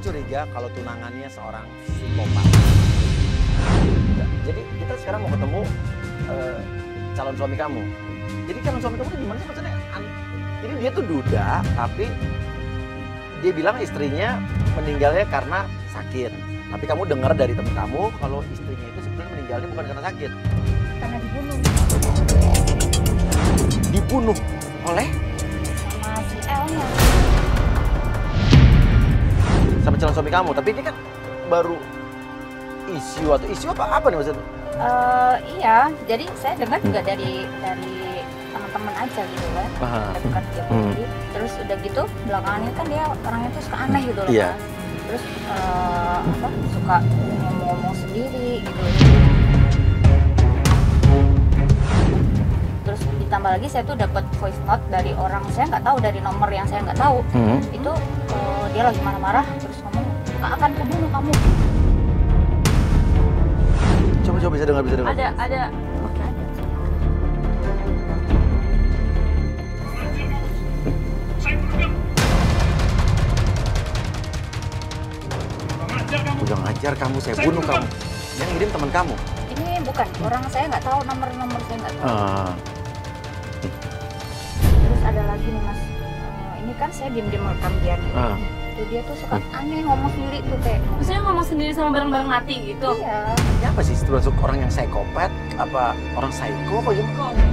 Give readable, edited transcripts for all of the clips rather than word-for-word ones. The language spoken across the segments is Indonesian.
curiga kalau tunangannya seorang psikopat. Jadi kita sekarang mau ketemu calon suami kamu. Jadi calon suami kamu tuh gimana sih maksudnya? Jadi dia tuh duda, tapi dia bilang istrinya meninggalnya karena sakit. Tapi kamu dengar dari teman kamu kalau istrinya itu sebenarnya meninggalnya bukan karena sakit. Karena dibunuh. Dibunuh oleh? Sama si L-nya. Sama calon suami kamu, tapi ini kan baru isu apa nih maksudnya? Iya, jadi saya dengar juga dari teman-teman aja gitu kan. Dekat dia pergi. Terus udah gitu belakangannya kan dia orangnya tuh suka aneh gitu loh. Iya. Mas. Terus suka ngomong-ngomong sendiri gitu. Terus ditambah lagi saya tuh dapat voice note dari orang saya nggak tahu, dari nomor yang saya nggak tahu. Itu dia lagi marah-marah terus ngomong, akan kubunuh kamu. Coba bisa dengar. Ada. Oke, ada. Udah ngajar kamu, saya bunuh kamu. Yang ngirim teman kamu. Ini bukan, orang saya nggak tahu, nomor saya nggak tahu. Terus ada lagi nih Mas, ini kan saya diem-diem rekam dia nih. Tuh dia tuh suka aneh ngomong sendiri tuh kayak. Maksudnya ngomong sendiri sama bareng-bareng mati gitu? Iya. Ini apa sih, termasuk orang yang psikopat? Apa orang psycho apa gimana?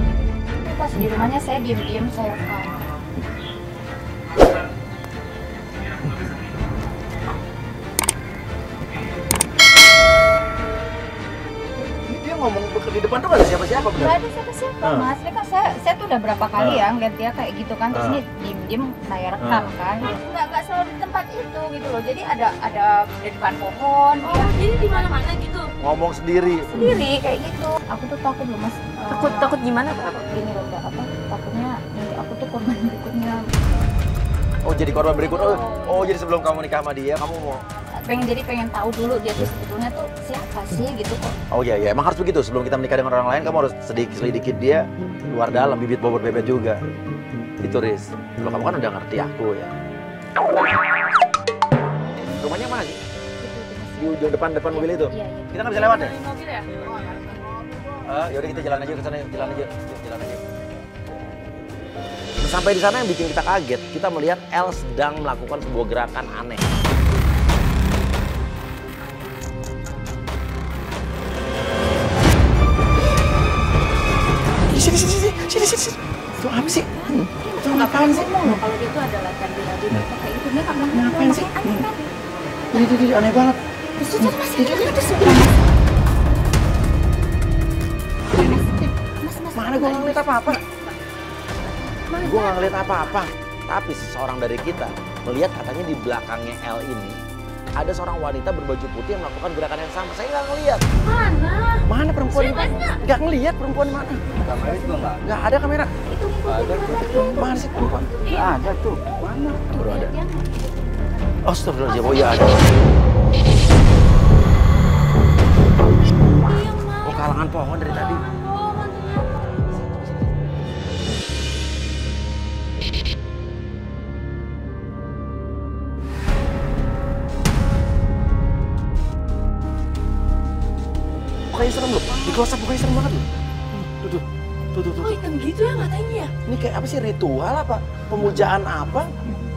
Itu pas di rumahnya saya diem-diem saya rekam. Dia ngomong di depan tuh gak ada siapa-siapa bener? Gak ada siapa-siapa Mas, ini kan saya tuh udah berapa kali ya ngeliat dia kayak gitu kan. Terus ini diem-diem saya rekam kan. Nggak selalu di tempat itu gitu loh, jadi ada di depan pohon. Oh, jadi di mana-mana gitu? Ngomong sendiri. Sendiri kayak gitu. Aku tuh takut loh Mas. Takut gimana? Takut gini loh, takutnya nanti aku tuh korban berikutnya. Oh jadi korban berikut. Oh jadi sebelum kamu nikah sama dia kamu mau? pengen tahu dulu dia tuh sebetulnya tuh siapa sih gitu kok. Oh iya emang harus begitu, sebelum kita menikah dengan orang lain kamu harus sedikit dia luar dalam, bibit bobot bebet juga. Itu Riz, kalau kamu kan udah ngerti aku ya. Rumahnya mana sih? Di ujung depan mobil itu? Iya. Kita nggak bisa lewat ya? Mobil ya? Yaudah kita jalan aja ke sana, jalan aja. Sampai di sana yang bikin kita kaget, kita melihat El sedang melakukan sebuah gerakan aneh. Sini. Itu apa sih? Itu ngapain sih? Kalau dia tuh adalah candi-candi kayak gitu, dia nggak ngapain sih? aneh kan? Ini aneh banget. Terus itu masih ada sebelah. Mas. Mana gue nggak ngeliat apa-apa. Gue nggak ngeliat apa-apa. Tapi seseorang dari kita melihat katanya di belakangnya L ini ada seorang wanita berbaju putih yang melakukan gerakan yang sama. Saya nggak ngeliat. Mana perempuan? Nggak ngeliat perempuan mana? Kamera itu nggak ada kamera. Ada tuh. Mana sih perempuan? Nggak ada tuh. Mana? Baru ada. Oh, astagfirullahaladzim. Oh iya ada. Oh kalangan pohon dari tadi. Bukannya serem loh, di close up bukannya serem banget loh. Tuh. Oh hitam gitu ya matanya ya? Ini kayak apa sih, ritual apa? Pemujaan apa?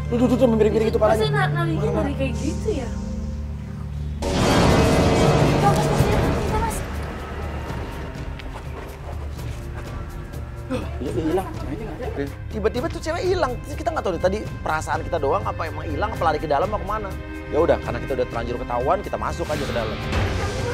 Tuh, miring-miring gitu palanya. Maksudnya nari kayak gitu ya? Mas. Iya hilang. Tiba-tiba tuh cewek hilang. Kita nggak tahu nih tadi perasaan kita doang apa emang hilang apa lari ke dalam apa kemana. Ya udah, karena kita udah terlanjur ketahuan, kita masuk aja ke dalam.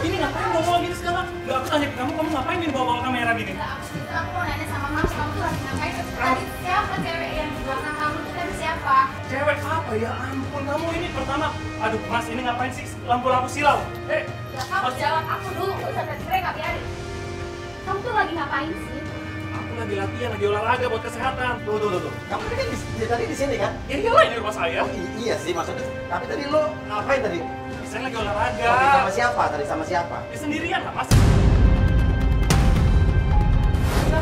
Ini ngapain bawa gini segala? Gak, aku tanya ke kamu ngapain nih bawa kamera gini? Aku mau nanya sama Mas, kamu tuh lagi ngapain? Tadi siapa cewek yang di belakang kamu tuh tadi siapa? Cewek apa? Ya ampun, kamu ini pertama. Aduh Mas, ini ngapain sih lampu-lampu silau? Ya kamu jawab aku dulu, gak usah teriak gak biarin. Kamu tuh lagi ngapain sih? Aku lagi latihan, lagi olahraga buat kesehatan. Tuh. Kamu tadi di sini kan? Ya iyalah ini rumah saya. Iya sih maksudnya. Tapi tadi lo ngapain tadi? Saya lagi olahraga. Sama siapa? Tadi sama siapa? Ya sendirian lah Mas.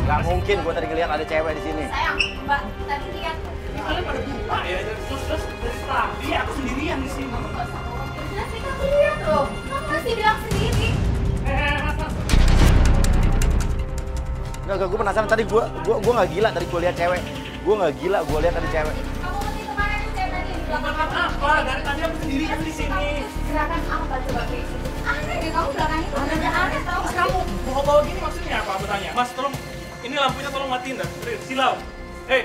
Gak mungkin, gue tadi ngeliat ada cewek di sini. Sayang, Mbak, tadi lihat. Kalian pada buka ya, terus dari tadi aku sendirian di sini. Kamu gak usah bohong lihat loh, kamu masih bilang sendiri. Enggak, gue penasaran tadi gue nggak gila tadi gue lihat cewek. Gue nggak gila, gue lihat tadi cewek. Kamu ngerti kemana tuh cewek tadi di belakang Makan apa? Dari tadi aku sendirian di sini. gerakan apa coba kayak gitu? Aneh deh kamu belakang itu, aneh tau. Mas kamu bawa gini maksudnya apa? Aku tanya. Mas tolong, ini lampunya tolong matiin dah. Silau. Hei.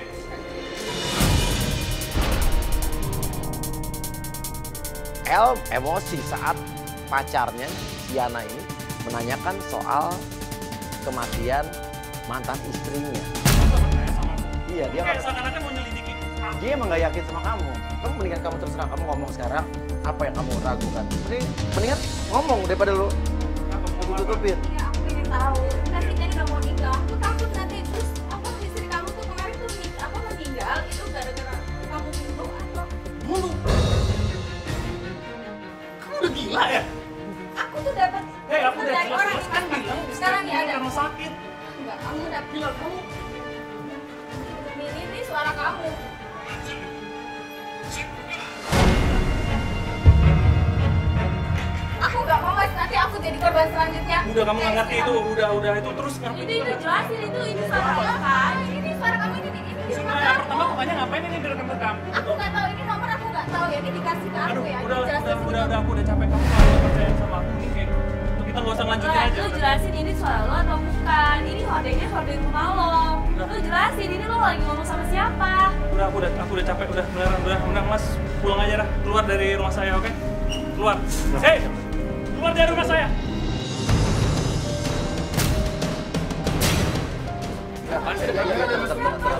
El emosi saat pacarnya Yana ini menanyakan soal kematian mantan istrinya. Iya, dia Kayak seakan-akan mau nyelidiki. dia emang gak yakin sama kamu. Kamu mendingan kamu terserah, kamu ngomong sekarang apa yang kamu ragukan. Mendingan ngomong daripada lu tutupin. Ya aku ingin tahu, nanti jadi kamu nikah, aku takut nanti terus apa istri kamu tuh kemarin tuh meninggal itu gara-gara kamu bunuh atau Bunuh. Kamu udah gila ya? aku tuh dapat Hei, aku udah dari orang jelas kan bilang sekarang ya ada karena sakit. enggak kamu dapat Bilang kamu ini suara kamu aku nggak mau mas nanti aku jadi korban selanjutnya udah kamu nggak ngerti itu, udah itu terus ngapain? Itu jelasin itu suara lo kan. ini suara kamu ini Sini, suara pertama aku tanya ngapain ini direkam-rekam? aku nggak tahu ini nomor aku nggak tahu ya ini dikasih ke aku Aduh, ya aku udah capek kamu kalau percaya sama aku nih kayak gitu. Kita nggak usah lanjutin Lah, aja. lu jelasin ini suara lo atau bukan. Ini hordengnya hordeng rumah lo. Lu jelasin ini lo lagi ngomong sama siapa. Aku udah capek, udah beneran mas pulang aja dah, keluar dari rumah saya, oke? Keluar. Hei, keluar dari rumah saya.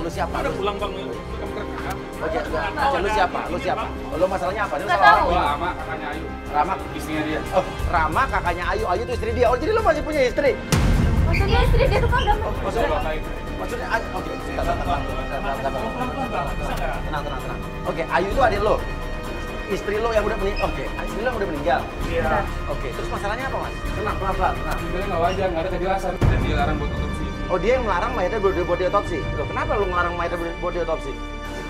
Lu siapa? Udah pulang bang. Lu siapa? Lu siapa? Lu masalahnya apa? Lu Nggak salah tahu. orang. Rama kakaknya Ayu, Rama, istrinya dia. oh Rama kakaknya Ayu, Ayu tuh istri dia. Oh jadi lu masih punya istri? maksudnya istri dia tuh kan udah Maksudnya Ayu, oke, tenang. Bisa nggak? Tenang. Oke, Ayu itu adik lo. Istri lo yang udah meninggal. Oke, istri lo yang udah meninggal. Iya. Oke, terus masalahnya apa mas? Tenang, pelan-pelan. Sebenarnya nggak wajar, nggak ada kejelasan. Dan dia larang buat otopsi. Oh dia yang melarang mayatnya buat diotopsi. Loh, kenapa lu ngelarang mayatnya buat diotopsi?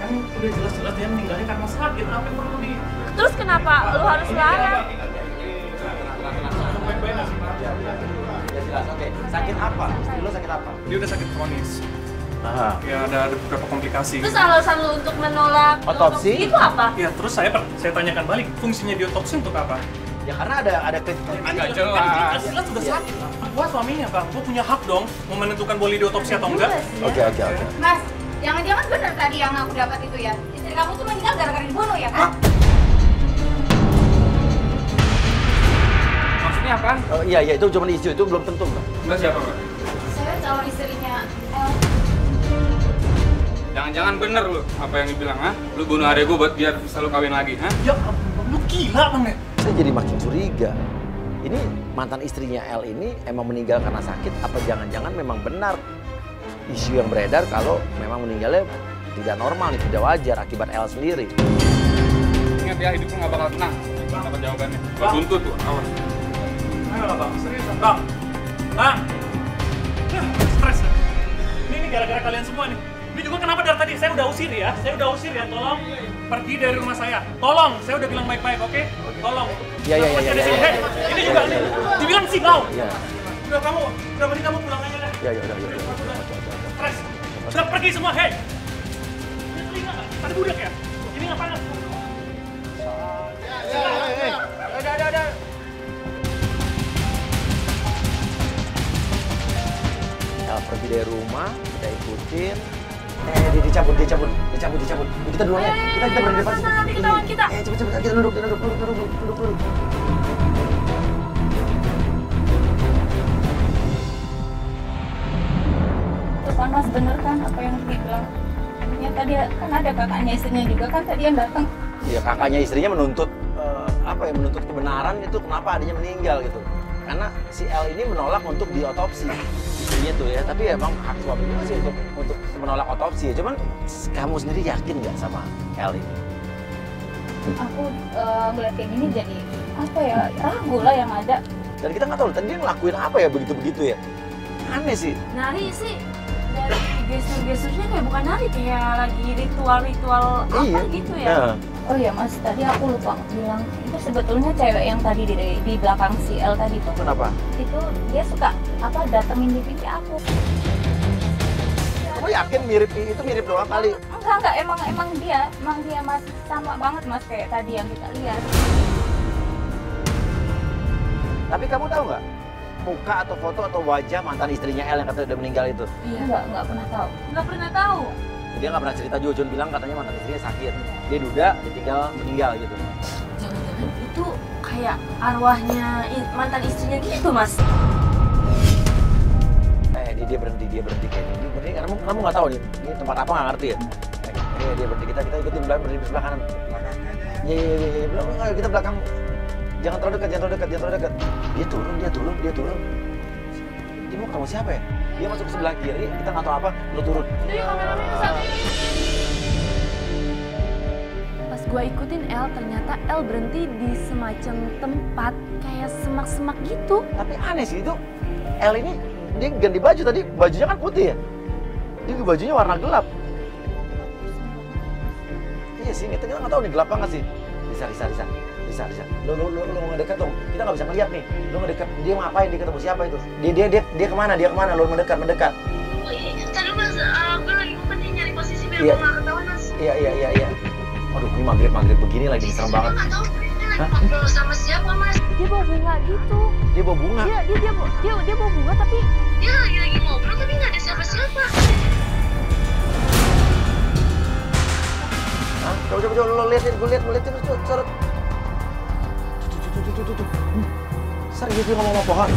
Kan udah jelas-jelas dia meninggalnya karena sakit. Apa yang perlu di? Terus kenapa lu harus larang? Baik-baik nggak sih, Pak? Ya jelas. Oke, sakit apa? Istri lo sakit apa? Dia udah sakit kronis. Ya ada beberapa komplikasi. Terus alasan lu untuk menolak Otopsi? itu apa? Ya terus saya tanyakan balik, fungsinya diotopsi untuk apa? Ya karena ada Nggak jelas. Jelas udah sakit. Gua suaminya bang, gua punya hak dong mau menentukan boleh diotopsi atau enggak. Oke. mas jangan-jangan benar tadi yang aku dapat itu ya istri kamu tuh meninggal gara-gara dibunuh ya kan? Maksudnya apa? Oh, iya itu cuma isu itu belum tentu bro. Mbak siapa, Mbak? Saya calon istrinya El. Jangan-jangan bener lu apa yang dibilang, ha? Lu bunuh adek gua buat biar bisa lu kawin lagi, ha? Ya ampun, lu gila bang ya? Saya jadi makin curiga. Ini mantan istrinya El ini emang meninggal karena sakit apa jangan-jangan memang benar isu yang beredar kalau memang meninggalnya tidak normal nih, tidak wajar akibat El sendiri. Ingat ya, hidup lu nggak bakal tenang. Bang dapat jawabannya. Gua tuntut tuh, awas. Ayo lah bang, seriusan bang. Bang, stres ya? Ini gara-gara kalian semua nih. Ini juga kenapa dari tadi saya udah usir ya, tolong pergi dari rumah saya. Tolong, saya udah bilang baik-baik, oke? Tolong. Iya. Hei, ini juga nih, dibilang silau. Iya. Udah mending kamu pulang aja deh. Iya. Stres. Sudah pergi semua, hei. Ini telinga nggak? Ada budak ya? Ini ngapain? Udah. El pergi dari rumah, kita ikutin. Dia dicabut. Kita duluan ya. Kita berada di depan sini. Nanti ketahuan kita. Cepet. Kita duduk. Tuh kan mas bener kan apa yang dibilang ya tadi kan ada kakaknya istrinya juga kan tadi yang datang Iya, kakaknya istrinya menuntut menuntut kebenaran itu kenapa adiknya meninggal gitu. Karena si El ini menolak untuk diotopsi istrinya tuh ya, tapi emang hak suami juga sih untuk menolak otopsi ya. Cuman kamu sendiri yakin nggak sama El ini? aku ngeliat kayak gini jadi apa ya ragu lah yang ada. Dan kita nggak tahu tadi dia ngelakuin apa ya begitu ya. Aneh sih. Nari sih dari gestur-gesturnya kayak bukan nari, kayak lagi ritual-ritual apa gitu ya. Oh iya Mas, tadi aku lupa bilang itu sebetulnya cewek yang tadi di belakang si L tadi tuh. Kenapa? Itu dia suka datengin di pipi aku. Kamu yakin itu mirip doang kali? Enggak, emang dia Mas, sama banget Mas kayak tadi yang kita lihat. Tapi kamu tahu nggak muka atau foto atau wajah mantan istrinya L yang katanya udah meninggal itu? Iya, enggak pernah tahu. Nggak pernah tahu. Dia nggak pernah cerita juga, cuma bilang katanya mantan istrinya sakit. Dia duda, ditinggal meninggal gitu. Jangan-jangan itu kayak arwahnya mantan istrinya gitu, Mas. Dia berhenti kayak gini. Berhenti, kamu nggak tahu nih, ini tempat apa nggak ngerti ya? Dia berhenti, kita ikutin berdiri di sebelah kanan. Iya, belakang, kita belakang. Jangan terlalu dekat. Dia turun. Dia mau ketemu siapa ya? Dia masuk ke sebelah kiri, kita nggak tahu apa, lu turun. Jadi kameramen ke sana. Pas gua ikutin L, ternyata L berhenti di semacam tempat kayak semak-semak gitu. Tapi aneh sih itu, L ini dia ganti baju tadi, bajunya kan putih ya? Dia bajunya warna gelap. Iya sih, kita nggak tahu nih gelap banget sih. Bisa. Lu ngedekat dong. Kita nggak bisa ngeliat nih. Lu ngedekat. Dia mau ngapain? Dia ketemu siapa itu? Dia kemana? Lu mendekat. Tadi Mas, gue lagi pengen nyari posisi biar Iya. gue nggak ketahuan Mas. Iya. Aduh, ini maghrib begini lagi serem banget. Gue nggak tahu dia lagi ngobrol sama siapa Mas. Dia bawa bunga gitu. Dia bawa bunga. Dia bawa bunga tapi Dia lagi ngobrol tapi nggak ada siapa-siapa. Hah? Coba lu liatin, gue liatin terus sorot. Tuh. Serius dia ngomong sama pohon.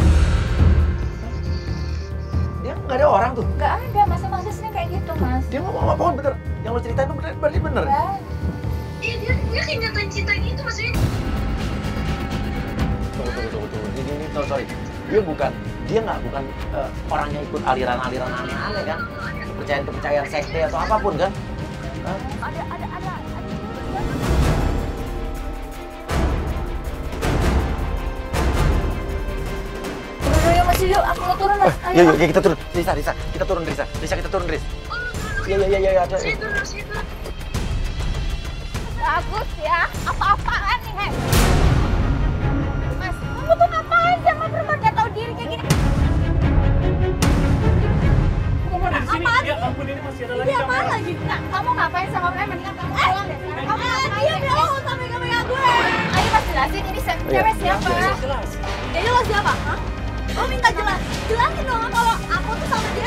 Dia nggak ada orang tuh. Nggak ada, Mas kayak gitu Mas. Dia ngomong sama pohon bener. Yang lu ceritain tuh berarti bener. Ya. Iya dia kayak nyatain cinta gitu maksudnya. Tunggu. Ini sorry. Dia nggak bukan orang yang ikut aliran-aliran aneh-aneh kan? Kepercayaan sekte atau apapun kan? Hah? ada. Yuk, aku mau turun Mas. Ayo. Iya, kita turun. Risa, kita turun, Risa. Kita turun, Riz. Iya, ada. Saya turun. Bagus ya, apa-apaan nih, He? Mas, kamu tuh ngapain sih sama perempuan gak tahu diri kayak gini? Kok mau dari sini? Apaan Ya sih? ampun, ini masih ada lagi Ini apaan kamera. lagi? Nah, kamu ngapain sama mereka? Mendingan kamu pulang deh sekarang. Kamu ngapain? Dia bilang sampai ke megang gue. Ayo Mas jelasin, ini cewek siapa? Jelas. Jadi lo siapa? Hah? Lo minta jelasin dong kalau aku tuh sama dia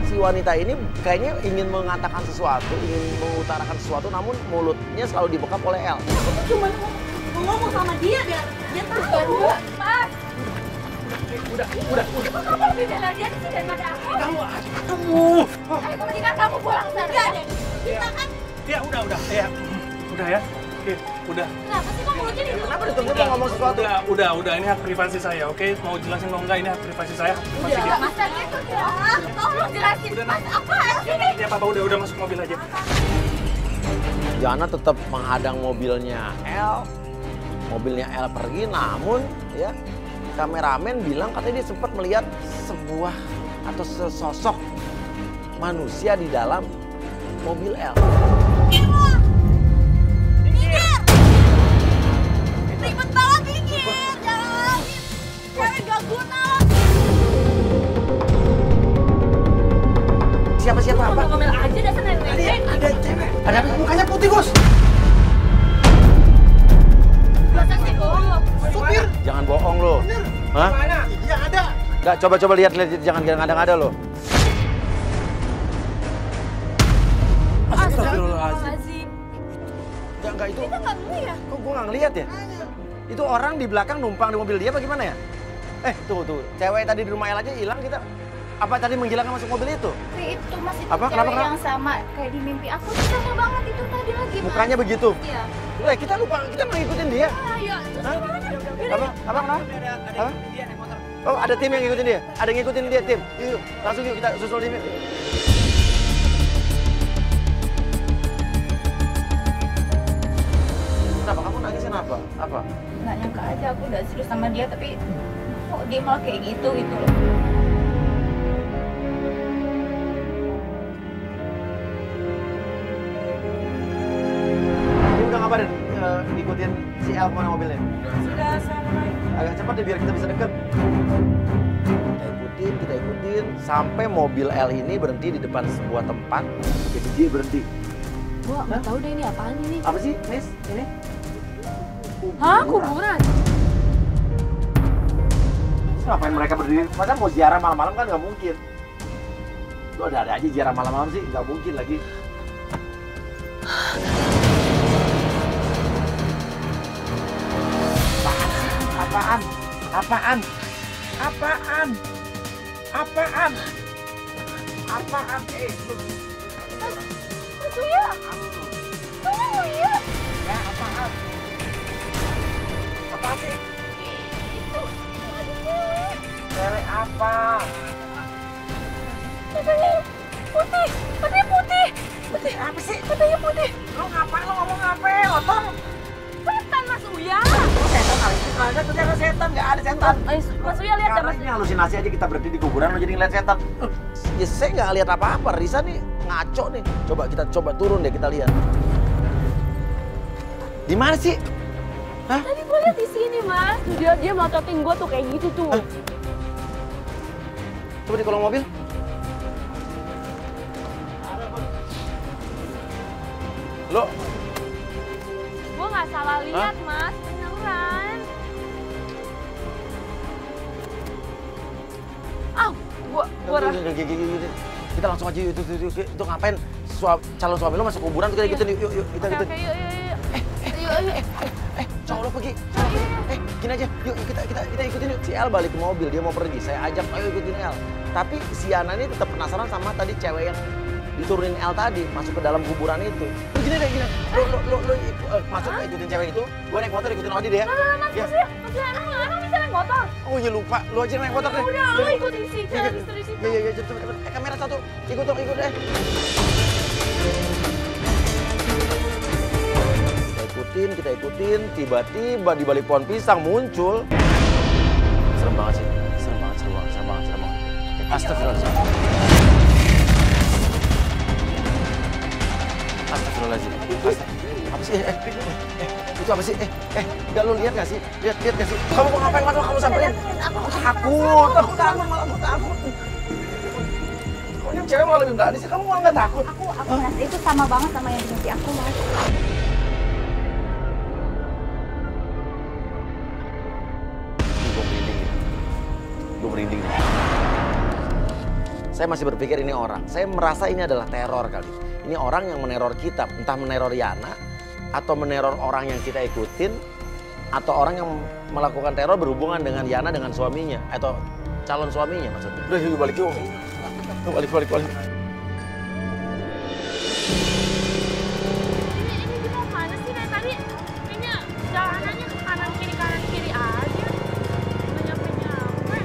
Si wanita ini kayaknya ingin mengatakan sesuatu, ingin mengutarakan sesuatu, namun mulutnya selalu dibekap oleh L. Aku tuh cuma mau ngomong sama dia biar dia tahu. Mas, Udah. kok kamu lebih bela dia sih daripada aku? Aduh. Ayo mendingan kamu pulang sana. Enggak deh. Kita kan Ya udah. Ya. Udah ya. Oke, udah. kenapa sih kok mulutnya di Kenapa ditunggu mau ngomong sesuatu? Udah. Ini hak privasi saya, oke? Mau jelasin mau enggak, ini hak privasi saya. Hak privasi dia. Mas tadi itu tolong jelasin. Udah, Mas apaan sih? Ya apa udah masuk mobil aja. Jana tetap menghadang mobilnya L. Mobilnya L pergi, namun ya kameramen bilang katanya dia sempat melihat sebuah atau sesosok manusia di dalam mobil L. Ribet banget mikir, jangan. Cewek gak guna. Siapa apa? ngomel aja dasar nenek. Ada cewek. Ada apa? Mukanya putih, Gus. Masa sih bohong? Supir. Jangan bohong lo. Hah? Mana? Iya ada. Nggak, coba lihat jangan ngada-ngada lo. Astagfirullahaladzim. Enggak itu. Kita nggak ngeliat ya? Kok gue nggak ngeliat ya? Itu orang di belakang numpang di mobil dia bagaimana ya? Tuh. Cewek tadi di rumah El aja hilang kita. Apa tadi menghilangkan masuk mobil itu? Itu Mas, itu Apa? cewek Kenapa? yang sama kayak di mimpi aku tuh sama banget itu tadi lagi. Mas. Mukanya begitu. Iya. Kita lupa, kita ngikutin dia. Ayo, terus Hah? gimana? Apa? Kenapa? Apa? Oh, ada tim yang ngikutin dia. Ada yang ngikutin dia, tim. Yuk, langsung yuk kita susul tim. Kenapa kamu nangisin apa? Apa? Nggak nyangka aja aku udah serius sama dia tapi kok dia malah kayak gitu loh. ngikutin si El kemana mobilnya? Sudah sampai. Agak cepat deh biar kita bisa deket. Kita ikutin sampai mobil L ini berhenti di depan sebuah tempat. Jadi dia berhenti. Gua nggak tahu deh ini apaan ini. Apa sih, Nis? Ini? Hah, kuburan? Terus ngapain mereka berdiri? Masa mau ziarah malam-malam kan nggak mungkin. Lu ada aja ziarah malam-malam sih, nggak mungkin lagi. Apaan? Apaan? Apaan? Apaan? Apaan? Mas Uya. Mas Uya. Ya, apaan? Apaan sih? Itu ada cewek. Cewek apa? Matanya putih. Matanya putih. Putih apa sih? Matanya putih. Lo ngapain? Lo ngomong ngapain? Otong? Setan Mas Uya. Oh, setan kali itu ada tuh ada setan, nggak ada setan. Mas Uya lihat dah Karena Mas. ini halusinasi aja kita berhenti di kuburan lo jadi ngeliat setan. Ya saya nggak lihat apa-apa. Risa nih ngaco nih. Coba kita turun deh kita lihat. Di mana sih? Hah? Tadi gue lihat di sini Mas. Dia melototin gue tuh kayak gitu tuh. Coba di kolong mobil. Lo Gue nggak salah lihat Mas, beneran. Gua kita langsung aja yuk, itu ngapain calon suami lo masuk kuburan kita ikutin yuk kita Oke, ikutin. yuk. Cowok lo pergi. Gini aja, yuk kita ikutin yuk. Si El balik ke mobil, dia mau pergi. Saya ajak, ayo ikutin El. Tapi si Yana ini tetap penasaran sama tadi cewek yang diturunin El tadi, masuk ke dalam kuburan itu. Lu gini deh, gini. Lu masuk ikutin cewek itu. Gue naik motor ikutin Odi deh ya. Mas Uya emang bisa naik motor? Oh iya lupa, lu aja naik motor deh. Udah, lu ikutin si cewek misteri situ. Iya, cepet. Kamera satu, ikut deh. Kita ikutin, tiba-tiba di balik pohon pisang muncul. Serem banget sih, serem banget. Astagfirullahaladzim. Apa sih? Itu apa sih? Enggak lu lihat nggak sih? Lihat nggak sih? Kamu mau ngapain? Kamu samperin? Aku takut. Kok ini cewek malah lebih berani sih? Kamu malah nggak takut? Aku merasa itu sama banget sama yang di aku Mas. Gue merinding. Saya masih berpikir ini orang. Saya merasa ini adalah teror kali. Ini orang yang meneror kita, entah meneror Yana atau meneror orang yang kita ikutin, atau orang yang melakukan teror berhubungan dengan Yana dengan suaminya atau calon suaminya maksudnya. Udah yuk balik yuk. Balik. Ini kita mana sih dari tadi? Kayaknya jalanannya kanan kiri aja. Nyampe.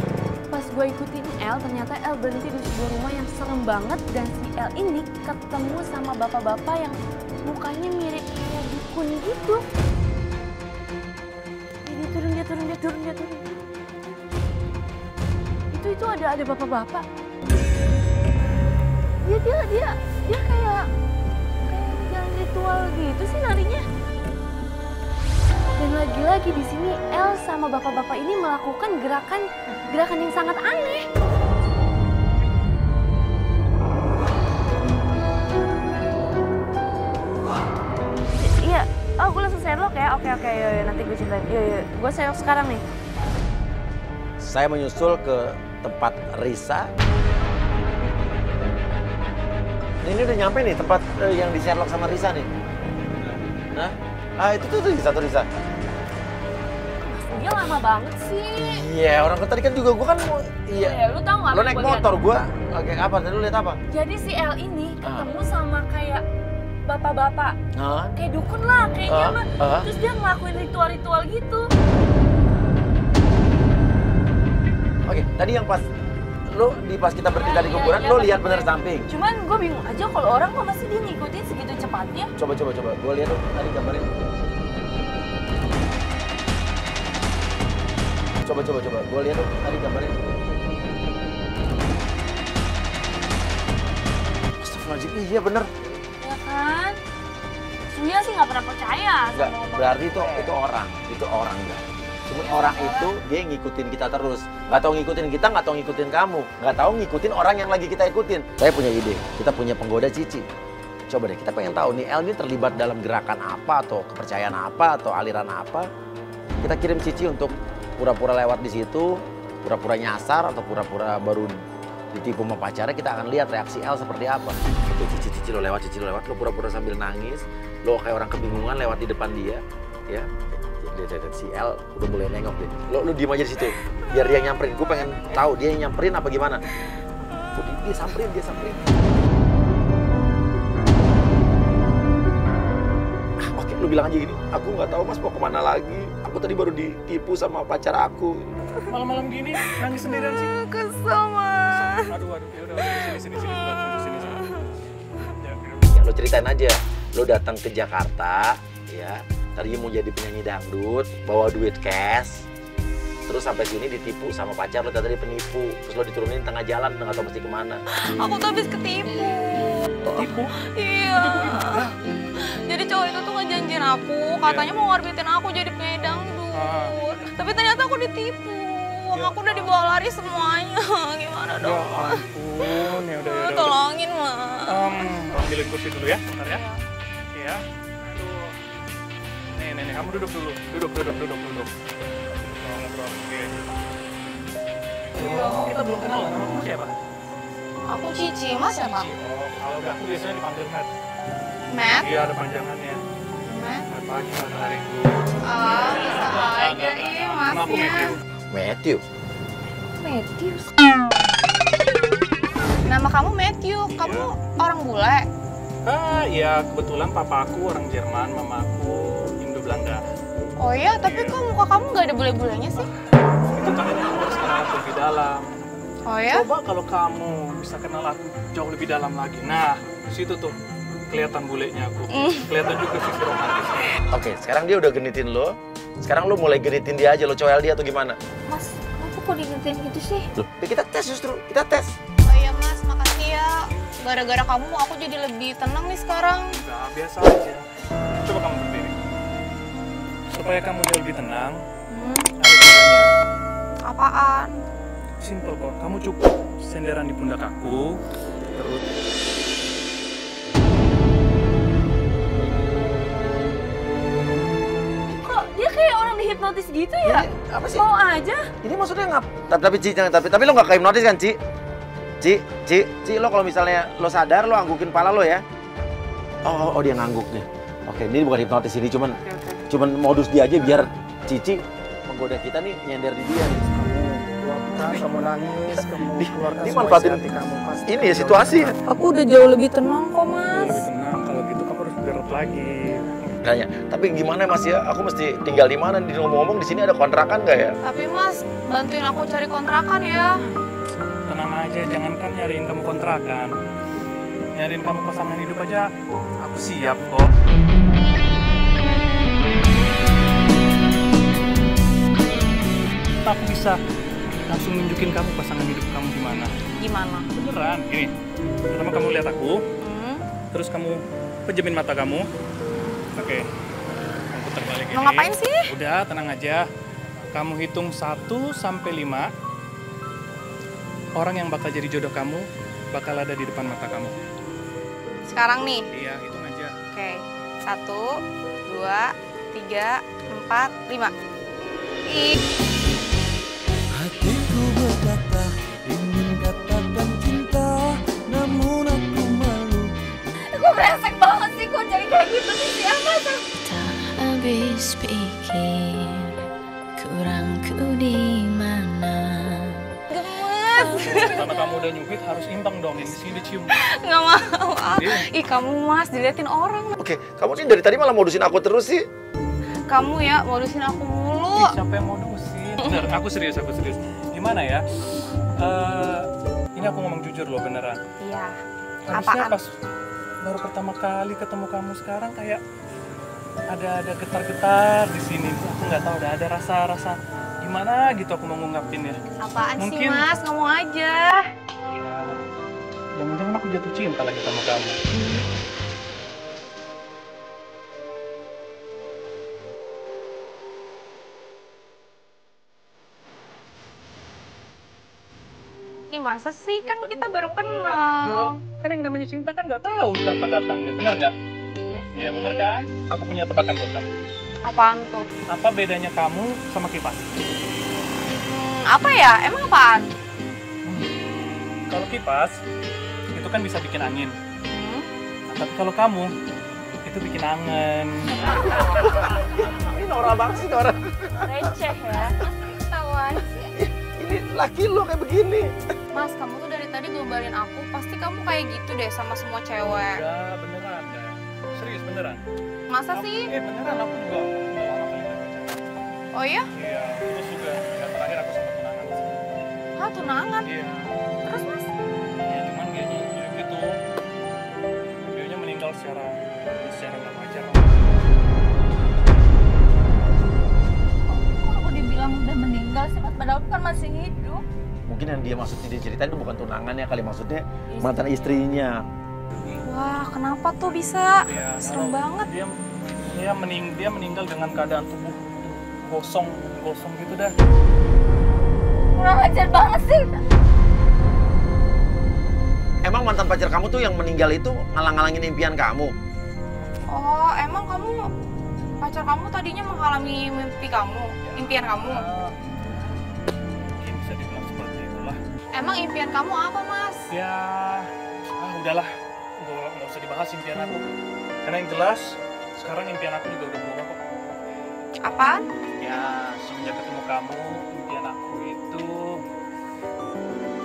Pas gue ikutin El, ternyata El berhenti di sebuah rumah yang serem banget dan si El ini ketemu sama bapak-bapak yang mukanya mirip kayak dukun gitu. Dia turun. Itu ada bapak-bapak. Dia kayak jalan ritual gitu sih narinya. Dan lagi-lagi di sini El sama bapak-bapak ini melakukan gerakan yang sangat aneh. Iya, gue langsung Sherlock ya. Oke, yuk, nanti gue ceritain. Yuk, gue Sherlock sekarang nih. Saya menyusul ke tempat Risa. Ini udah nyampe nih tempat yang di Sherlock sama Risa nih. Nah, itu tuh Risa. Dia lama banget sih. Iya, orang tadi kan juga gua kan mau. Iya. Lu tau gak? Lo naik motor, gua oke apa? Tadi lu lihat apa? Jadi si El ini ketemu sama kayak bapak-bapak. Kayak dukun lah kayaknya mah. Terus dia ngelakuin ritual-ritual gitu. Oke, tadi yang pas kita berhenti dari kuburan, lo lihat bener samping. Cuman gue bingung aja kalau orang kok masih dia ngikutin segitu cepatnya. Coba. Gue lihat tuh tadi gambarnya. Coba. Gue lihat tuh tadi gambarnya. Astagfirullahaladzim, iya bener. Ya kan? Uya sih nggak pernah percaya Enggak, sama berarti itu orang enggak. Cuma orang itu dia ngikutin kita terus. Nggak tahu ngikutin kita, nggak tahu ngikutin kamu. Nggak tahu ngikutin orang yang lagi kita ikutin. Saya punya ide, kita punya penggoda Cici. Coba deh, kita pengen tahu nih El ini terlibat dalam gerakan apa atau kepercayaan apa atau aliran apa. Kita kirim Cici untuk pura-pura lewat di situ, pura-pura nyasar atau pura-pura baru ditipu sama pacarnya, kita akan lihat reaksi El seperti apa. Tuh Cici lo lewat, lo pura-pura sambil nangis, lo kayak orang kebingungan lewat di depan dia, ya. Si El udah mulai nengok deh. Lo diem aja di situ, biar dia nyamperin. Gue pengen tahu dia yang nyamperin apa gimana. Dia samperin. Oke, lu bilang aja gini, aku nggak tahu mas mau kemana lagi. Aku tadi baru ditipu sama pacar aku. Malam-malam gini nangis sendirian sih. Kesel, Mas. Aduh, yaudah, sini. Ya, lo ceritain aja, lo datang ke Jakarta, ya. Tadi mau jadi penyanyi dangdut, bawa duit cash, terus sampai sini ditipu sama pacar lo, tadi penipu, terus lo diturunin tengah jalan, nggak tahu mesti kemana. Aku tuh habis ketipu. Tipu? Iya. Jadi cowok itu tuh ngejanjiin aku, katanya mau ngorbitin aku jadi penyanyi dangdut. Tapi ternyata aku ditipu. Uang aku udah dibawa lari semuanya. Gimana dong? Ya ampun, yaudah. Tolongin, Mas. Ambilin kursi dulu ya, bentar ya. Iya. Nih, kamu duduk dulu. Duduk. Ngobrol. Oke. Kita belum kenal, namamu siapa? Aku Cici, Mas siapa? Oh, kalau aku biasanya dipanggil Matt. Matt? Iya, ada panjangannya. Matt? Selamat pagi, Mas Hariku. Oh, bisa aja iya, Nama aku Masnya. Matthew. Matthew. Nama kamu Matthew, kamu orang bule? Iya, kebetulan papa aku orang Jerman, mama aku Indo-Belanda. Oh iya, tapi kok muka kamu nggak ada bule-bulenya sih? Itu karena aku harus kenal aku lebih dalam. Oh ya? Coba kalau kamu bisa kenal aku jauh lebih dalam lagi. Nah, di situ tuh kelihatan bulenya aku. Kelihatan juga sisi romantisnya. Oke, sekarang dia udah genitin lo. Sekarang lo mulai genitin dia aja, lo coel dia atau gimana? Mas, kenapa kok diingetin gitu sih? Loh, ya kita tes justru, kita tes. Oh iya Mas, makasih ya. Gara-gara kamu aku jadi lebih tenang nih sekarang. Enggak, biasa aja. Coba kamu berdiri. Supaya kamu jauh lebih tenang, ada caranya. Apaan? Simple kok, kamu cukup senderan di pundak aku, terus Kok dia kayak orang dihipnotis gitu ya? Ini apa sih? Mau aja? Ini maksudnya ngap? Tapi Ci, jangan tapi lo nggak kayak hipnotis kan, Ci? Ci, lo kalau misalnya lo sadar, lo anggukin pala lo ya. Oh, dia ngangguk nih. Oke, ini bukan hipnotis, ini cuman modus dia aja biar Cici menggoda kita nih, nyender di dia nih. kamu nangis, kamu keluarkan Ini manfaatin hati kamu pasti. ini ya situasi. Aku udah jauh lebih tenang kok Mas. Lebih tenang, kalau gitu kamu harus garut lagi. Kayaknya. Tapi gimana Mas ya? Aku mesti tinggal di mana? Di ngomong-ngomong di sini ada kontrakan nggak ya? Tapi Mas, bantuin aku cari kontrakan ya. Tenang aja, jangankan nyariin kamu kontrakan. Nyariin kamu pasangan hidup aja, aku siap kok. Aku bisa langsung nunjukin kamu pasangan hidup kamu di mana. Gimana? Beneran, gini. Pertama kamu lihat aku, terus kamu pejemin mata kamu. Oke. Kamu putar balik gini. Mau ngapain sih? Udah, tenang aja. Kamu hitung 1 sampai 5. Orang yang bakal jadi jodoh kamu bakal ada di depan mata kamu. Sekarang nih. Iya, hitung aja. Oke. 1, 2, 3, 4, 5. Ih. Hatiku berkata ingin katakan cinta, namun aku malu. Gue brengsek banget sih, kok jadi kayak gitu sih siapa tuh? Tak habis pikir kurangku di mana. Gemes. Karena kamu udah nyubit harus imbang dong, yang di sini dicium. Nggak mau. Iya. Ih kamu Mas, diliatin orang. Oke, kamu sih dari tadi malah modusin aku terus sih. Kamu ya modusin aku mulu. Ih, siapa yang mau modusin? Bener, aku serius. Gimana ya? Ini aku ngomong jujur loh, beneran. Iya. Harusnya Apaan? pas baru pertama kali ketemu kamu sekarang kayak ada getar-getar di sini. Aku nggak tahu, ada rasa gimana gitu aku mau ngungkapin ya. Apaan sih Mungkin- Mas? Ngomong aja. Jangan-jangan aku jatuh cinta lagi sama kamu. Ih, masa sih? Kan kita baru kenal. Kan yang namanya cinta kan nggak tahu kapan datangnya, benar nggak? Iya benar kan? Aku punya tebakan buat kamu. Apaan tuh? Apa bedanya kamu sama kipas? Apa ya? Emang apaan? Kalau kipas itu kan bisa bikin angin. Tapi kalau kamu itu bikin angen. Ini norak banget sih Nora. Receh ya? Ketahuan sih. Ini laki lo kayak begini. Mas, kamu tuh dari tadi gombalin aku. Pasti kamu kayak gitu deh sama semua cewek. Ya beneran dah. Serius beneran. Masa sih? Beneran aku juga udah lama kali nggak pacaran. Oh iya? Iya, terus juga yang terakhir aku sempat tunangan sih. Hah, tunangan? Iya. Terus mas? Ya cuman dianya gitu. Dianya meninggal secara nggak wajar. Kok aku dibilang udah meninggal sih mas? Padahal aku kan masih hidup. Mungkin yang dia maksud dia ceritain itu bukan tunangannya kali, maksudnya mantan istrinya. Wah, kenapa tuh bisa? Ya, Serem banget. Dia meninggal dengan keadaan tubuh gosong gitu dah. Kurang ajar banget sih. Emang mantan pacar kamu tuh yang meninggal itu ngalang-ngalangin impian kamu? Oh, emang kamu pacar kamu tadinya menghalangi mimpi kamu, impian kamu? Mungkin bisa dibilang seperti itulah. Emang impian kamu apa, Mas? Ya, udahlah, nggak usah dibahas impian aku. Karena yang jelas, sekarang impian aku juga udah berubah kok. Apaan? Ya, semenjak ketemu kamu, impian aku itu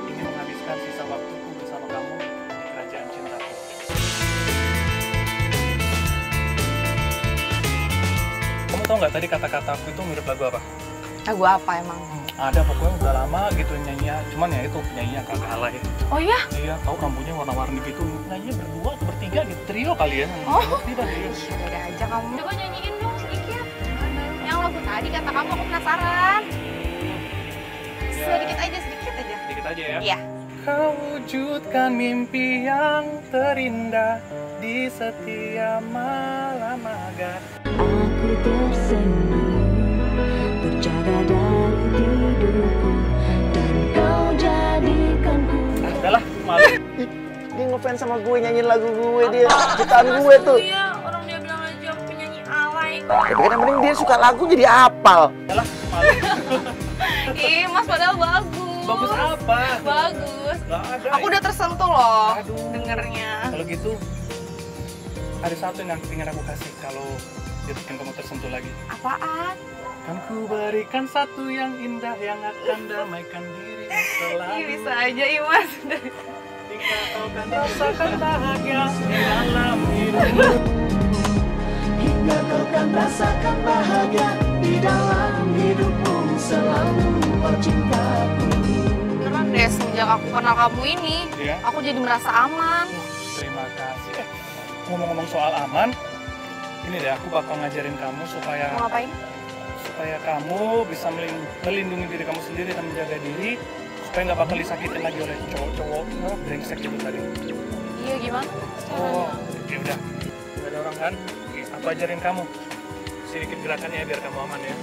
ingin menghabiskan sisa waktuku bersama kamu di kerajaan cintaku. Kamu tau nggak tadi kata-kata aku itu mirip lagu apa? Lagu apa emang? Ada pokoknya udah lama gitu nyanyinya, cuman ya itu penyanyinya kagak alay. Oh iya? Iya, tahu rambutnya warna-warni gitu, nyanyinya berdua atau bertiga gitu, trio kali ya. Oh. Tidak ya. Ada aja kamu. Coba nyanyiin dong sedikit. Yang lagu tadi kata kamu, aku penasaran. Sedikit aja. Sedikit aja ya. Iya. Kau wujudkan mimpi yang terindah di setiap malam magar. Aku tersenyum, terjaga dari tidurku, dan kau jadikanku. Udahlah, malu. Dia ngefans sama gue, nyanyiin lagu gue, dia ciptaan gue tuh. Iya, orang dia bilang aja penyanyi alay. Tapi kan yang penting dia suka lagu jadi hafal. Udahlah, malu. Ih, Mas padahal bagus. Bagus apa? Bagus. Gak ada. Aku udah tersentuh loh Aduh. dengernya. Kalau gitu, ada satu yang ingin aku kasih kalau dia bikin kamu tersentuh lagi. Apaan? Kan ku berikan satu yang indah yang akan damaikan diri selalu. Ih, bisa aja ih Mas. Hingga kau kan rasakan bahagia di dalam hidupmu. Hingga kau kan rasakan bahagia di dalam hidupmu, selalu kau cintaku. Beneran deh, semenjak aku kenal kamu ini, Iya. aku jadi merasa aman. Terima kasih. Ngomong-ngomong soal aman, ini deh aku bakal ngajarin kamu Mau supaya ngapain? kamu bisa melindungi diri kamu sendiri dan menjaga diri supaya nggak bakal disakitin lagi oleh cowok-cowok brengsek itu tadi. Iya, gimana? Oh, ya udah. Gak ada orang kan? Oke, aku ajarin kamu sedikit gerakannya ya biar kamu aman ya.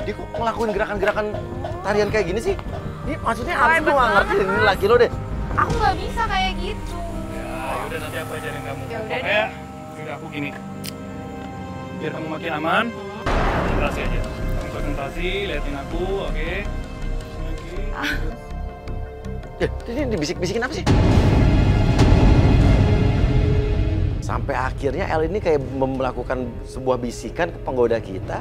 Dia kok ngelakuin gerakan-gerakan tarian kayak gini sih? Ini maksudnya Oh, apa sih? Gue hebat nggak ngerti banget. ini laki lo deh. Aku nggak bisa kayak gitu. Ya udah nanti aku ajarin kamu. Ya udah Pokoknya udah aku gini. Biar kamu makin aman, konsentrasi aja. Kamu konsentrasi, liatin aku, oke? Ini dibisik-bisikin apa sih? Sampai akhirnya El ini kayak melakukan sebuah bisikan ke penggoda kita.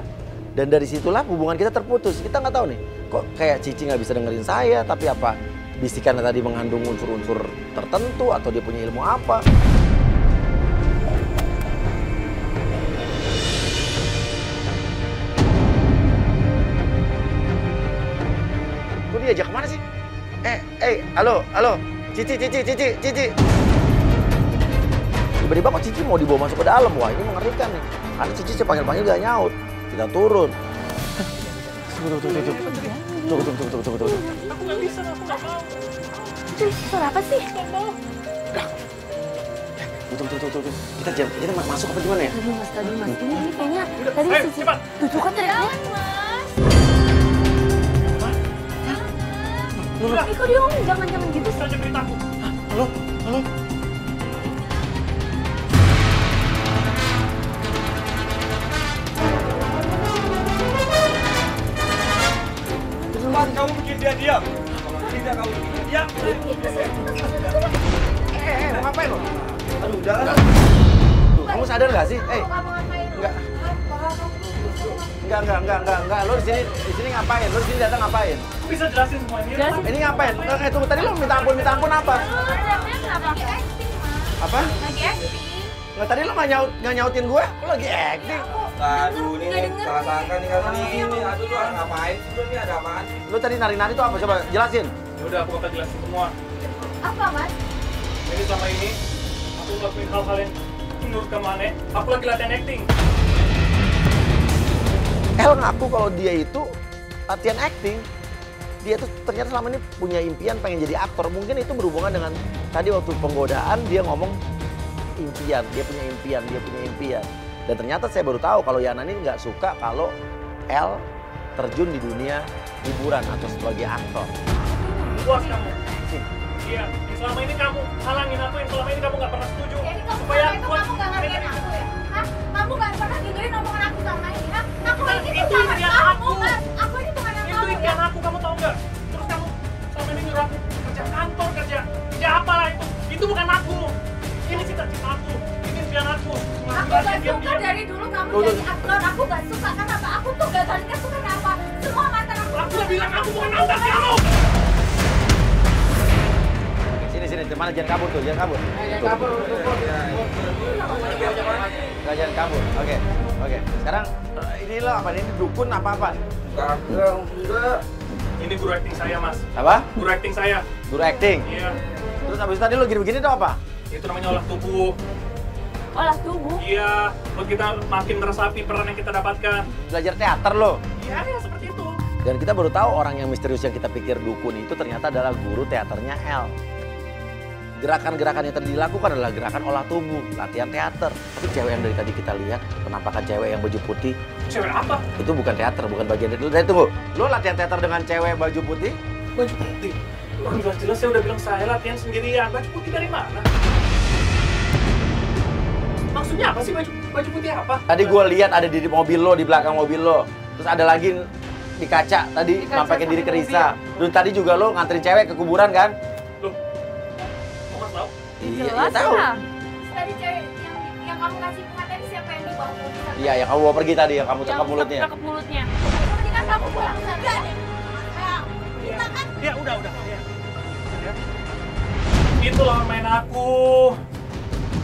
Dan dari situlah hubungan kita terputus. Kita nggak tahu nih, kok kayak Cici nggak bisa dengerin saya, tapi apa bisikannya tadi mengandung unsur-unsur tertentu atau dia punya ilmu apa. Kok diajak kemana sih? Halo, Cici. Tiba-tiba kok Cici mau dibawa masuk ke dalam, wah ini mengerikan nih. Karena Cici saya panggil-panggil gak nyaut, kita turun. Tunggu. Aku nggak bisa, aku nggak mau. Itu suara apa sih? Tuh. Kita masuk apa gimana ya? Tadi mas. Ini kayaknya tadi Ayo, sisi. cepat. Tuh kan teriaknya. Iko dia ngomong jangan gitu. Saja beritaku. Halo? Cepat kamu bikin dia diam. Tidak kamu bikin dia diam. Mau ngapain lo? Aduh, jangan. Tuh, kamu sadar nggak sih? Enggak. Lo di sini ngapain? Lo di sini datang ngapain? Bisa jelasin semua ini? Ini ngapain? Tunggu, tadi lo minta ampun apa? Apa? Lagi acting. Nggak, tadi lo nggak nyautin gue? Lo lagi acting. Aduh, ini salah sangka nih kan ini. Aduh, lu ngapain sih? Lu ini ada apaan sih? Lo tadi nari-nari itu apa? Coba jelasin. Udah, aku bakal jelasin semua. Apa, Mas? Jadi selama ini, aku ngelakuin hal-hal yang menurut kamu aneh. Aku lagi latihan acting. El ngaku kalau dia itu latihan acting. Dia tuh ternyata selama ini punya impian pengen jadi aktor. Mungkin itu berhubungan dengan tadi waktu penggodaan dia ngomong impian. Dia punya impian. Dan ternyata saya baru tahu kalau Yana ini nggak suka kalau El terjun di dunia hiburan atau sebagai aktor. Puas kamu? Iya, selama ini kamu halangin aku, yang selama ini kamu nggak pernah setuju. Jadi Supaya kamu nggak ngargain aku ya? Hah? Kamu nggak pernah dengerin omongan aku selama ini? Hah? Aku ini Itu bukan impian kamu, aku. Mas. Aku ini bukan yang Itu kamu impian ya. aku, kamu tahu nggak? Terus kamu selama ini nyuruh aku kerja kantor, kerja apalah itu. Itu bukan aku. Ini cita-cita aku. Ini impian aku. Aku gak suka dari dulu kamu jadi aktor. Aku gak suka karena apa? Aku tuh gak suka apa? Semua mantan aku. Aku udah bilang aku bukan mantan kamu. Sini, mana jangan kabur tuh, jangan kabur. Jangan kabur. Oke. Sekarang ini lo apa? Ini dukun apa? Enggak. Ini guru acting saya, Mas. Apa? Guru acting saya. Guru acting. Iya. Terus abis tadi lo gini-gini tuh apa? Itu namanya olah tubuh. Olah tubuh. Iya, buat kita makin meresapi peran yang kita dapatkan. Belajar teater lo. Iya, seperti itu. Dan kita baru tahu orang yang misterius yang kita pikir dukun itu ternyata adalah guru teaternya El. Gerakan-gerakan yang tadi dilakukan adalah gerakan olah tubuh, latihan teater. Tapi cewek yang dari tadi kita lihat, penampakan cewek yang baju putih, Cewek apa? itu bukan teater, bukan bagian dari. Tunggu, lo latihan teater dengan cewek baju putih? Baju putih? Orang jelas-jelas saya udah bilang saya latihan sendirian. Baju putih dari mana? Maksudnya apa sih baju putih apa? Tadi gue lihat ada di mobil lo, di belakang mobil lo. Terus ada lagi di kaca, tadi nampakin diri ke Risa. Dan tadi juga lo nganterin cewek ke kuburan kan? Loh, mau nggak tahu? Iya, tahu. Tadi cewek yang kamu kasih bunga tadi siapa yang dibawa ke mobil? Iya, yang kamu bawa pergi tadi, yang kamu cekap Yang mulutnya. cekap mulutnya. Mendingan kamu pulang saja deh. Kita kan Ya udah. Ya. Itu lawan main aku.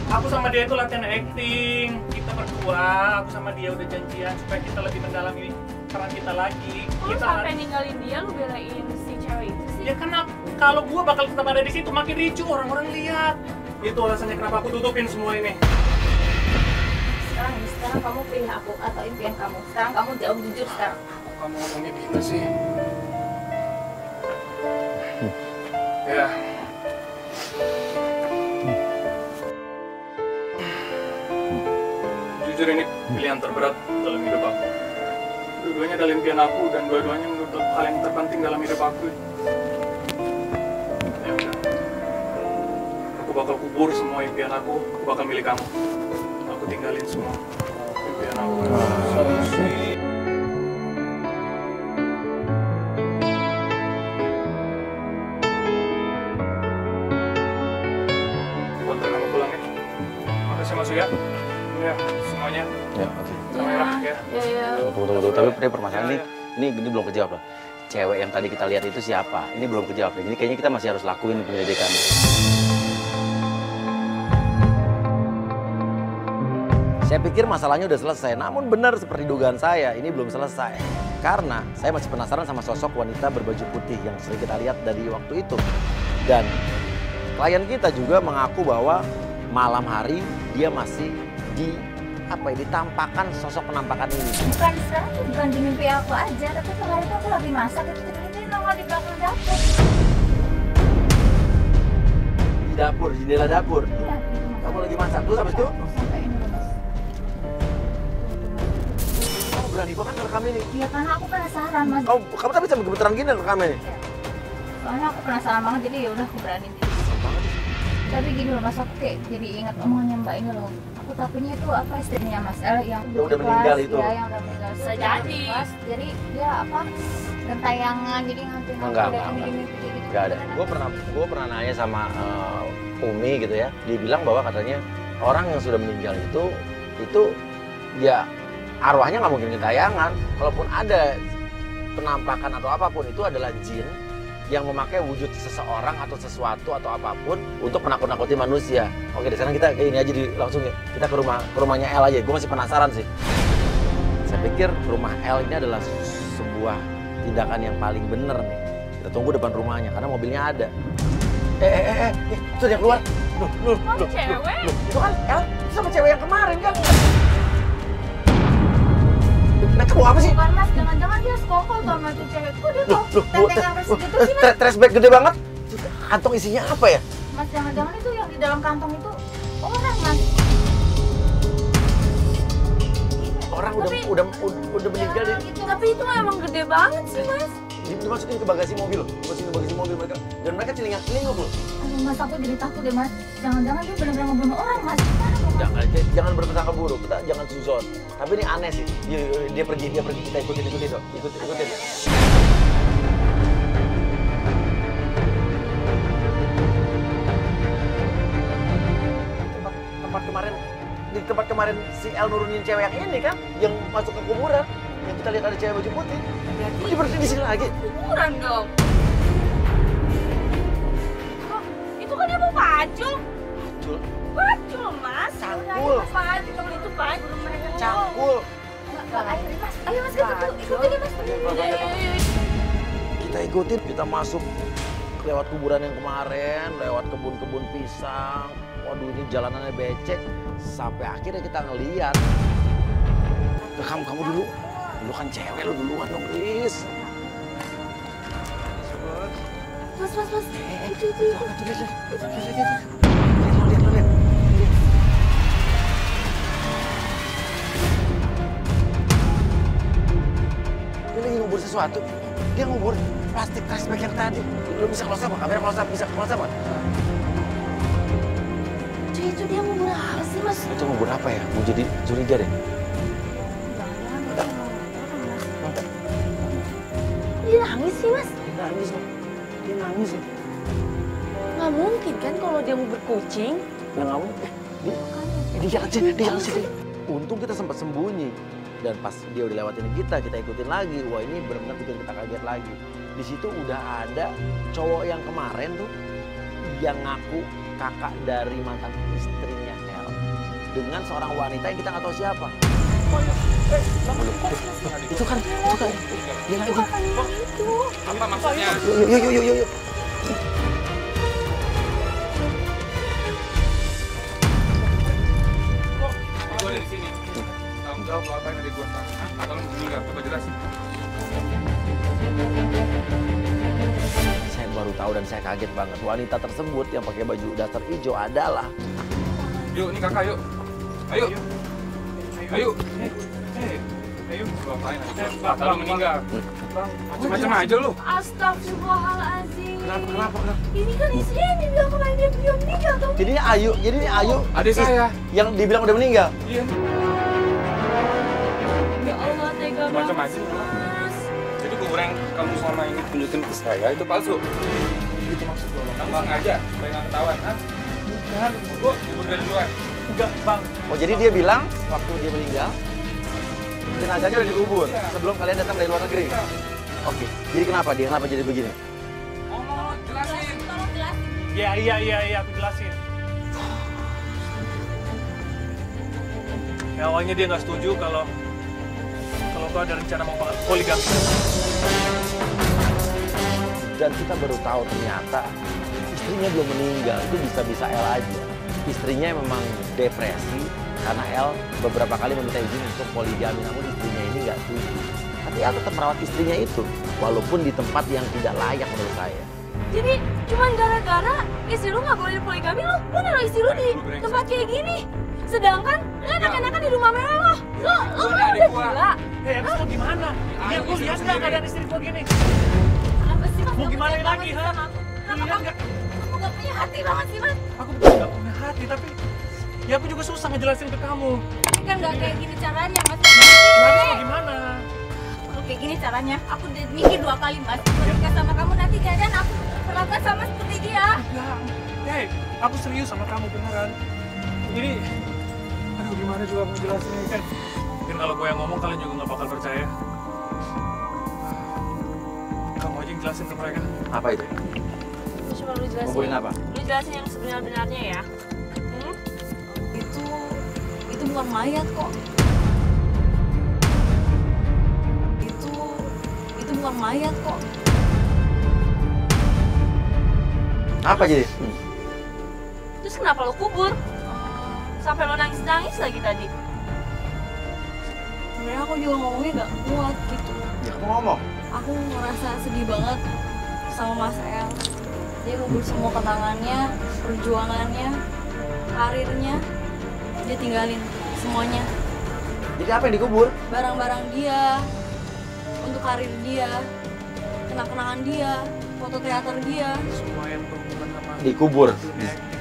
Aku sama dia itu latihan acting. Kita berdua, aku sama dia udah janjian supaya kita lebih mendalami peran kita lagi. Lu Kita sampai ninggalin dia, lu belain si cewek itu sih. ya kenapa? Kalau gua bakal tetap ada di situ, makin ricu orang-orang lihat. Itu alasannya kenapa aku tutupin semua ini. sekarang kamu pilih aku atau impian kamu. Sekarang kamu jauh jujur sekarang. Kamu ngomongnya gitu sih. Ya. Jujur ini pilihan terberat dalam hidup aku. Dua-duanya adalah impian aku dan dua-duanya menurut aku hal yang terpenting dalam hidup aku. Ya udah. Aku bakal kubur semua impian aku bakal milik kamu. Aku tinggalin semua impian aku. Buat kamu pulang ya. Makasih masuk ya. Ya, semuanya. Ya, oke. Merah ya. Iya. Tunggu. Tapi permasalahan ini belum kejawab loh. Cewek yang tadi kita lihat itu siapa? Ini belum kejawab. Ini kayaknya kita masih harus lakuin penyelidikan. Saya pikir masalahnya udah selesai, namun benar seperti dugaan saya, ini belum selesai. Karena saya masih penasaran sama sosok wanita berbaju putih yang sering kita lihat dari waktu itu. Dan klien kita juga mengaku bahwa malam hari dia masih ditampakkan sosok penampakan ini. Bukan sekarang tuh bukan di mimpi aku aja, tapi kemarin tuh aku lagi masak itu nongol di belakang dapur. Di dapur, di jendela dapur. Iya, Kamu lagi masak? Terus habis itu? Sampai ini loh mas. Kamu berani banget ngerekam ini. Iya karena aku penasaran mas. Kamu tapi sampai gemeteran gini ngerekam ini. Soalnya aku penasaran banget jadi ya udah aku berani. Tapi gini loh mas, aku kayak jadi ingat omongannya mbak ini loh. Aku takutnya itu apa istrinya Mas El yang udah meninggal itu. Ya, yang udah meninggal. Bisa jadi. Mas, jadi dia apa gentayangan jadi ngantin aku Enggak. gitu. Enggak ada. Gue pernah nanya sama Umi gitu ya. Dia bilang bahwa katanya orang yang sudah meninggal itu ya arwahnya nggak mungkin gentayangan. Kalaupun ada penampakan atau apapun itu adalah jin yang memakai wujud seseorang atau sesuatu atau apapun untuk menakut-nakuti manusia. Oke, di sana kita kayak ini aja langsung ya. Kita ke rumahnya El aja. Gue masih penasaran sih. Saya pikir rumah El ini adalah sebuah tindakan yang paling bener nih. Kita tunggu depan rumahnya karena mobilnya ada. Itu dia keluar. Loh, Cewek? itu kan El, itu sama cewek yang kemarin kan. Nah, kamu apa sih? Bukan Mas, jangan-jangan dia sekongkol sama tuh cewek. Kok dia kok tentengan segitu sih Mas? Trash bag gede banget. Kantong isinya apa ya? Mas, jangan-jangan itu yang di dalam kantong itu orang Mas. Orang udah meninggal deh. Gitu. Tapi itu emang gede banget sih Mas. Dimasukin ke bagasi mobil mereka. Dan mereka celingak-celinguk loh. Aduh Mas, aku jadi takut deh Mas. Jangan-jangan dia benar-benar ngebunuh orang Mas. Jangan berprasangka buruk, kita jangan suzon. Tapi ini aneh sih. Dia pergi, kita ikutin dong. Ikutin. Di tempat kemarin si El nurunin cewek yang ini kan, yang masuk ke kuburan, yang kita lihat ada cewek baju putih. Kok dia berhenti di sini lagi? Kuburan dong. Oh, itu kan dia mau pacul. Pacul Mas. Cangkul. Pacul itu pacul mereka. Cangkul. Ayo Mas, ikutin Mas. Kita ikutin, kita masuk lewat kuburan yang kemarin, lewat kebun-kebun pisang. Waduh, ini jalanannya becek. Sampai akhirnya kita ngeliat. Kamu dulu. Lu kan cewek, lu duluan dong, please. Mas. Itu. Lihat. Dia lagi ngubur sesuatu. Dia ngubur plastik trash bag yang tadi. Lu bisa close up, kamera close up, bisa close up. Itu dia mau apa sih Mas? Itu ngubur apa ya? Mau jadi curiga deh. Dia nangis sih Mas. Dia nangis. Nggak mungkin kan kalau dia mau berkucing. Ya nggak mungkin. Dia jalan sini. Untung kita sempat sembunyi. Dan pas dia udah lewatin kita ikutin lagi. Wah, ini benar-benar bikin kita kaget lagi. Di situ udah ada cowok yang kemarin tuh yang ngaku kakak dari mantan istrinya El dengan seorang wanita yang kita nggak tahu siapa. Itu kan dia lagi. Apa maksudnya? Yuk. Gue ada di sini. Tanggung jawab lo apain adik gue. Atau lo meninggal, coba jelasin. Saya baru tahu dan saya kaget banget. Wanita tersebut yang pakai baju dasar hijau adalah. Yuk, ini kakak yuk. Ayo. Lo apain adik gue. Atau lo meninggal. Macam-macam aja lo. Astagfirullahaladzim. Kenapa? Ini kan isinya yang dibilang kemarin dia belum meninggal tuh. Jadi ini Ayu. Adik saya. Yang dibilang udah meninggal. Iya. Ya Allah, tega Macam banget aja. Mas. Jadi kuburan yang kamu selama ini tunjukin ke saya itu palsu. Itu maksud lo. Tambang aja, supaya nggak ketahuan, ha? Bukan. Gue kubur dari luar. Enggak, Bang. Oh, jadi dia bilang waktu dia meninggal jenazahnya udah dikubur sebelum kalian datang dari luar negeri. Oke. Jadi kenapa jadi begini? Oh, jelasin. Tolong jelasin. Iya, aku jelasin. Ya, awalnya dia nggak setuju kalau kau ada rencana mau poligami. Dan kita baru tahu ternyata istrinya belum meninggal. Itu bisa-bisa El aja. Istrinya memang depresi karena El beberapa kali meminta izin untuk poligami, namun istrinya ini nggak setuju. Tapi El tetap merawat istrinya itu, walaupun di tempat yang tidak layak menurut saya. Jadi cuman gara-gara istri lu nggak boleh poligami lu naruh istri lu di tempat kayak gini. Sedangkan lu enak-enakan di rumah mewah lo. Lu udah gila. Hei, abis lu gimana? Lihat gue lihat nggak keadaan istri gue gini? Apa sih mas? Mau gimana lagi, ha? Kenapa kamu gak punya hati banget sih mas? Aku bukan nggak punya hati, tapi ya aku juga susah ngejelasin ke kamu. Ini kan gak kayak gini caranya mas. Ya habis mau gimana? Kalau kayak gini caranya, aku udah mikir 2 kali mas. Kalau nikah sama kamu nanti keadaan aku perlakuan sama seperti dia. Enggak. Hei, aku serius sama kamu beneran. Ini, aduh gimana juga aku jelasin ini kan. Mungkin kalau gue yang ngomong kalian juga nggak bakal percaya. Kamu aja yang jelasin ke mereka. Apa itu? Coba lu jelasin. Ngomongin apa? Lu jelasin yang sebenar-benarnya ya. Itu bukan mayat kok. Itu bukan mayat kok. Apa jadi? Terus kenapa lu kubur? Sampai lo nangis-nangis lagi tadi. Sebenarnya aku juga ngomongnya gak kuat gitu. Ya kamu ngomong. Aku ngerasa sedih banget sama Mas El. Dia kubur semua kenangannya, perjuangannya, karirnya. Dia tinggalin semuanya. Jadi apa yang dikubur? Barang-barang dia, untuk karir dia, kenang-kenangan dia, foto teater dia. Semua yang berhubungan sama Dikubur.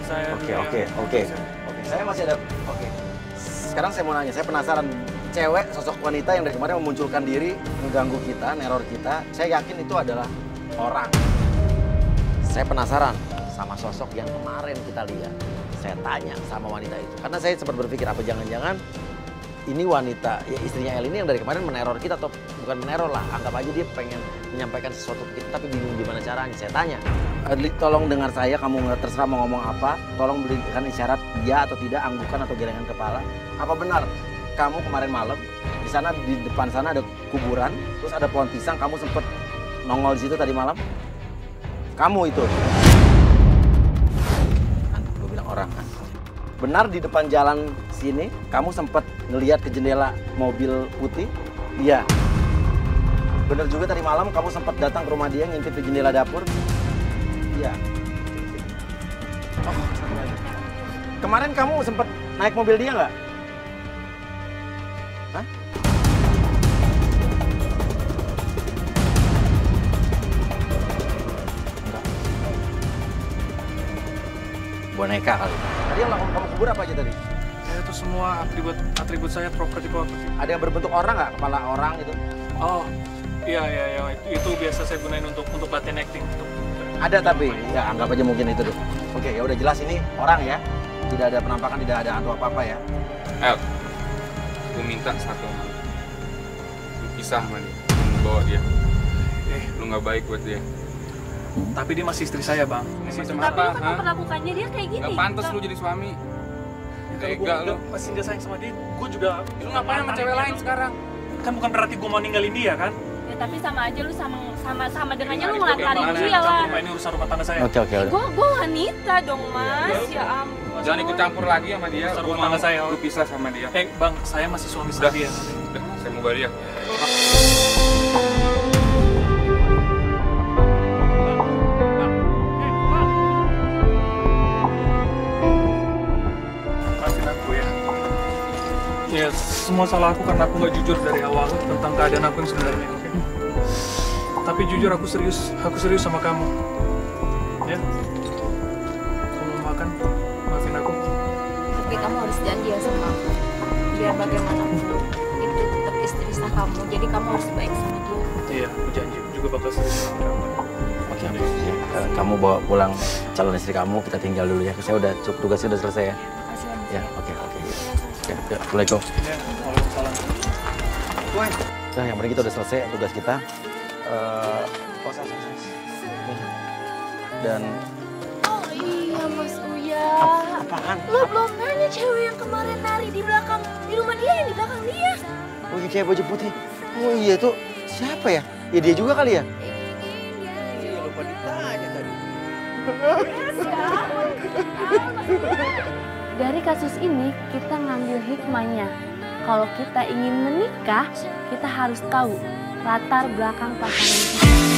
saya. Oke. Saya masih ada. Oke. Sekarang saya mau nanya, saya penasaran. Cewek, sosok wanita yang dari kemarin memunculkan diri, mengganggu kita, neror kita. Saya yakin itu adalah orang. Saya penasaran sama sosok yang kemarin kita lihat. Saya tanya sama wanita itu. Karena saya sempat berpikir, apa jangan-jangan ini wanita, ya istrinya El ini yang dari kemarin meneror kita, atau bukan meneror lah. Anggap aja dia pengen menyampaikan sesuatu ke kita, tapi bingung gimana caranya. Saya tanya, tolong dengar saya, kamu nggak terserah mau ngomong apa. Tolong berikan isyarat ya atau tidak, anggukan atau gelengan kepala. Apa benar kamu kemarin malam di sana, di depan sana ada kuburan, terus ada pohon pisang, kamu sempet nongol di situ tadi malam? Kamu itu? Kan, gue bilang orang kan. Benar di depan jalan sini, kamu sempet ngelihat ke jendela mobil putih? Iya. Benar juga tadi malam kamu sempat datang ke rumah dia, ngintip di jendela dapur? Iya. Oh, satu lagi. Kemarin kamu sempat naik mobil dia nggak? Hah? Enggak. Boneka kali. Tadi yang kamu kubur apa aja tadi? Ya, itu semua atribut saya, properti. Ada yang berbentuk orang nggak? Kepala orang gitu? Oh, iya. Itu biasa saya gunain untuk latihan acting. Ada tapi, ya anggap aja mungkin itu deh. Oke, ya udah jelas ini orang ya. Tidak ada penampakan, tidak ada hantu apa-apa ya. El, gue minta satu hal. Lu pisah sama dia, lu bawa dia. Lu nggak baik buat dia. Tapi dia masih istri saya, Bang. Macam Tapi apa? lu kan memperlakukannya dia kayak gini. Gak pantas lu jadi suami. Kalau gue Tega lu. masih nggak sayang sama dia, gue juga. Lu ngapain sama cewek lain sekarang? Kan bukan berarti gue mau ninggalin dia kan? Ya tapi sama aja lu sama dengannya lu ngelantarin dia lah. Ini urusan rumah tangga saya. Oke. Gue wanita dong mas, ya ampun. Jangan ikut campur lagi sama dia. Urusan Gue rumah mau tangga saya. lu pisah sama dia. Bang, saya masih suami sah dia. Udah, saya mau balik dia. Maafin aku ya. Ya, semua salah aku karena aku nggak jujur dari awal tentang keadaan aku yang sebenarnya. Oke? Tapi jujur aku serius sama kamu. Ya. Kamu mau makan? Maafin aku. Tapi kamu harus janji ya sama aku. Biar bagaimanapun itu tetap istri sah kamu. Jadi kamu harus baik sama dia. Iya, aku janji juga bakal serius sama kamu. Oke. Kamu bawa pulang calon istri kamu, kita tinggal dulu ya. Saya udah cukup, tugasnya udah selesai ya. Ya, oke. Ya, Assalamualaikum. Ya, waalaikumsalam. Nah, yang penting kita udah selesai tugas kita. Dan Oh iya mas Uya. apaan? Lo belum nanya cewek yang kemarin nari di belakang, di rumah dia yang di belakang dia. Oh iya, cewek baju putih. Oh iya, itu siapa ya? Ya dia juga kali ya? Iya, lupa ditanya tadi. Dari kasus ini kita ngambil hikmahnya. Kalau kita ingin menikah, kita harus tahu latar belakang pasangan kita.